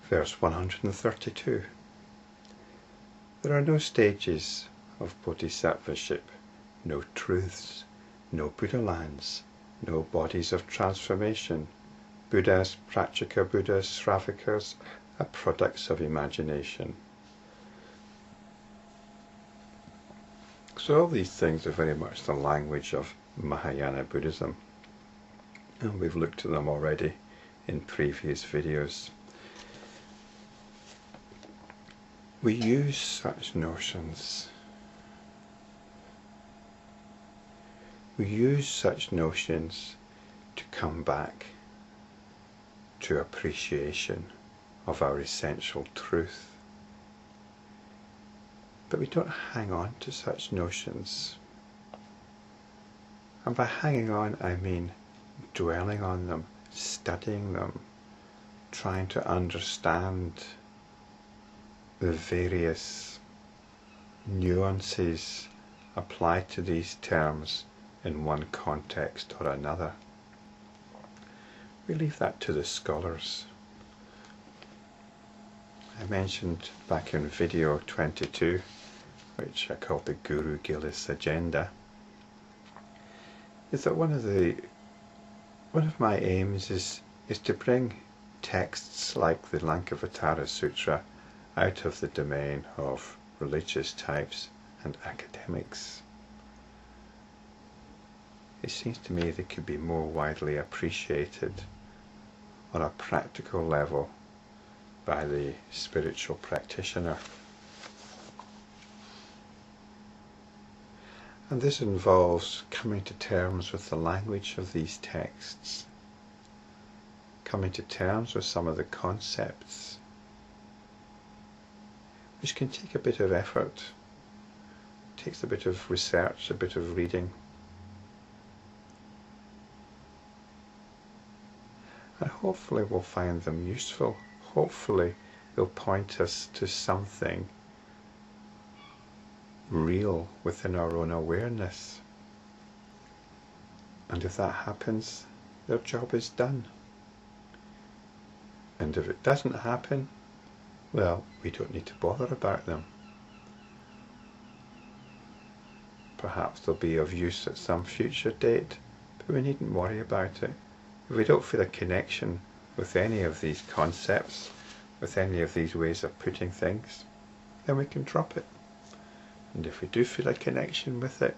Verse 132. There are no stages of Bodhisattvaship, no truths, no Buddha lands, no bodies of transformation. Buddhas, Pratyekabuddhas, Sravakas are products of imagination. So all these things are very much the language of Mahayana Buddhism, and we've looked at them already in previous videos. We use such notions. We use such notions to come back to appreciation of our essential truth. But we don't hang on to such notions. And by hanging on, I mean dwelling on them, studying them, trying to understand the various nuances applied to these terms in one context or another. We leave that to the scholars. I mentioned back in video 22, which I called the Guru Gillis Agenda, is that one of my aims is to bring texts like the Lankavatara Sutra out of the domain of religious types and academics. It seems to me they could be more widely appreciated on a practical level by the spiritual practitioner. And this involves coming to terms with the language of these texts, coming to terms with some of the concepts, which can take a bit of effort. It takes a bit of research, a bit of reading. And hopefully we'll find them useful. Hopefully they'll point us to something real within our own awareness. And if that happens, their job is done. And if it doesn't happen, well, we don't need to bother about them. Perhaps they'll be of use at some future date, but we needn't worry about it. If we don't feel a connection with any of these concepts, with any of these ways of putting things, then we can drop it. And if we do feel a connection with it,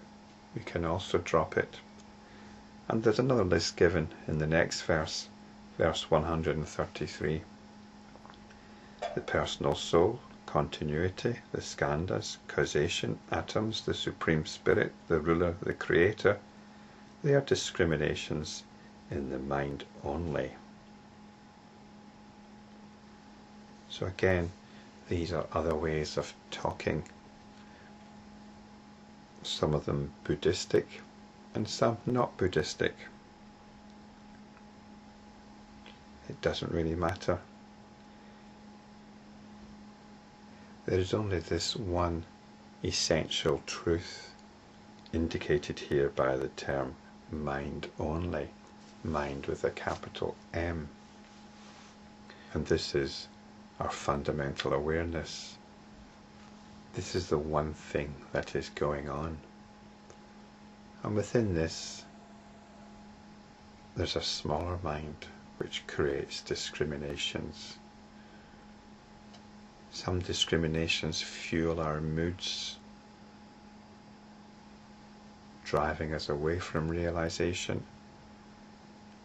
we can also drop it. And there's another list given in the next verse, verse 133. The personal soul, continuity, the skandhas, causation, atoms, the supreme spirit, the ruler, the creator, they are discriminations in the mind only. So again, these are other ways of talking. Some of them Buddhistic and some not Buddhistic. It doesn't really matter. There is only this one essential truth indicated here by the term mind only, mind with a capital M. And this is our fundamental awareness. This is the one thing that is going on. And within this, there's a smaller mind which creates discriminations. Some discriminations fuel our moods, driving us away from realization.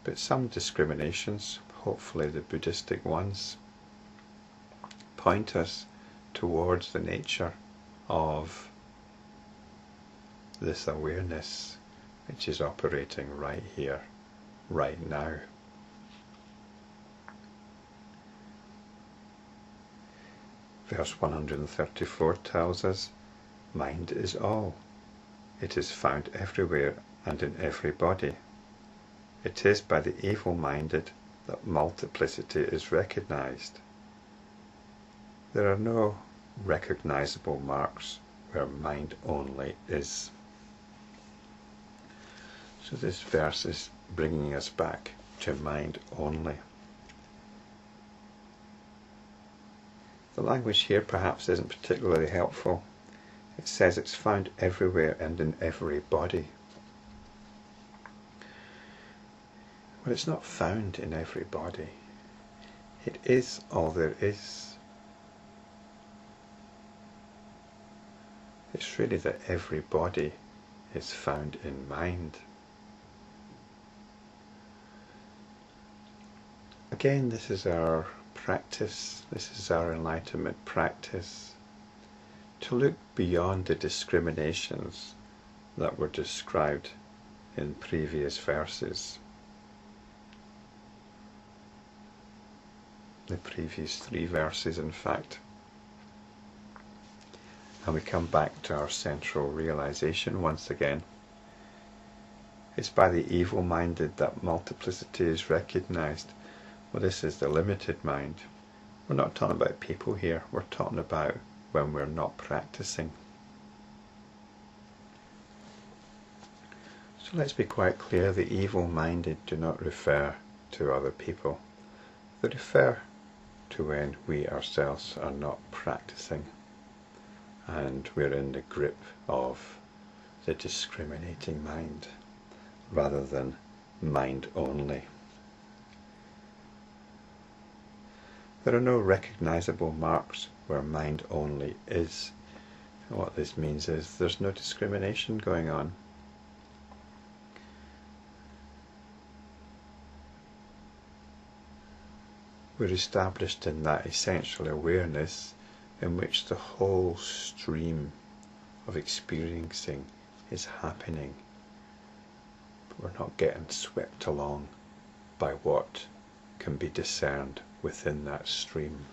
But some discriminations, hopefully the Buddhistic ones, point us towards the nature of this awareness which is operating right here, right now. Verse 134 tells us, mind is all. It is found everywhere and in every body. It is by the evil-minded that multiplicity is recognized. There are no recognizable marks where mind only is. So this verse is bringing us back to mind only. The language here perhaps isn't particularly helpful. It says it's found everywhere and in every body. Well, it's not found in every body. It is all there is. It's really that every body is found in mind. Again, this is our practice, this is our enlightenment practice, to look beyond the discriminations that were described in previous verses, the previous 3 verses in fact, and we come back to our central realization once again. It's by the evil-minded that multiplicity is recognized. Well, this is the limited mind. We're not talking about people here, we're talking about when we're not practicing. So let's be quite clear, the evil-minded do not refer to other people. They refer to when we ourselves are not practicing and we're in the grip of the discriminating mind rather than mind only. There are no recognisable marks where mind only is. And what this means is there's no discrimination going on. We're established in that essential awareness in which the whole stream of experiencing is happening. But we're not getting swept along by what can be discerned within that stream.